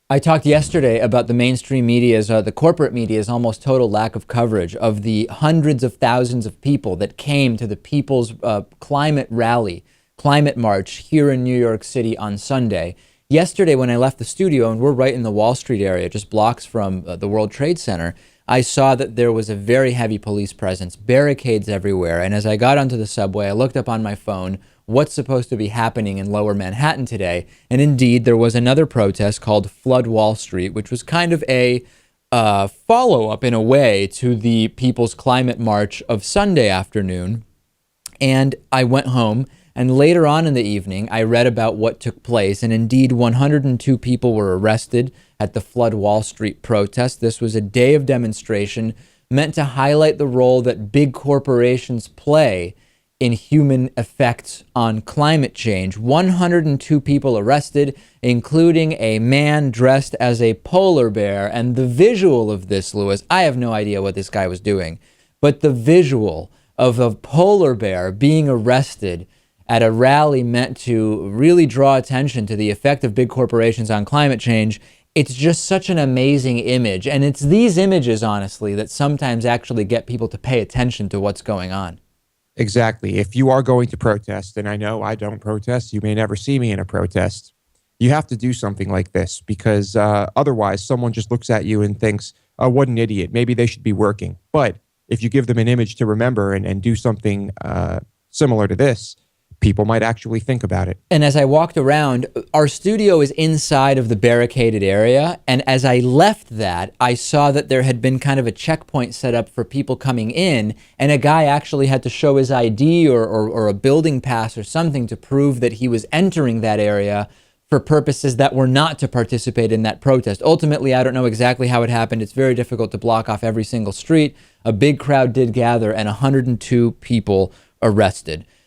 I talked yesterday about the mainstream media's, the corporate media's almost total lack of coverage of the hundreds of thousands of people that came to the People's Climate Rally, Climate March here in New York City on Sunday. Yesterday, when I left the studio, and we're right in the Wall Street area, just blocks from the World Trade Center, I saw that there was a very heavy police presence, barricades everywhere. And as I got onto the subway, I looked up on my phone what's supposed to be happening in Lower Manhattan today. And indeed, there was another protest called Flood Wall Street, which was kind of a follow-up in a way to the People's Climate March of Sunday afternoon. And I went home, and later on in the evening, I read about what took place. And indeed, 102 people were arrested at the Flood Wall Street protest. This was a day of demonstration meant to highlight the role that big corporations play in human effects on climate change. 102 people arrested, including a man dressed as a polar bear. And the visual of this, Lewis, I have no idea what this guy was doing, but the visual of a polar bear being arrested at a rally meant to really draw attention to the effect of big corporations on climate change, it's just such an amazing image. And it's these images, honestly, that sometimes actually get people to pay attention to what's going on. Exactly. If you are going to protest, and I know I don't protest, you may never see me in a protest, you have to do something like this because otherwise someone just looks at you and thinks, oh, what an idiot. Maybe they should be working. But if you give them an image to remember and do something similar to this, people might actually think about it. And as I walked around, our studio is inside of the barricaded area. And as I left that, I saw that there had been kind of a checkpoint set up for people coming in. And a guy actually had to show his ID or a building pass or something to prove that he was entering that area for purposes that were not to participate in that protest. Ultimately, I don't know exactly how it happened. It's very difficult to block off every single street. A big crowd did gather and 102 people arrested.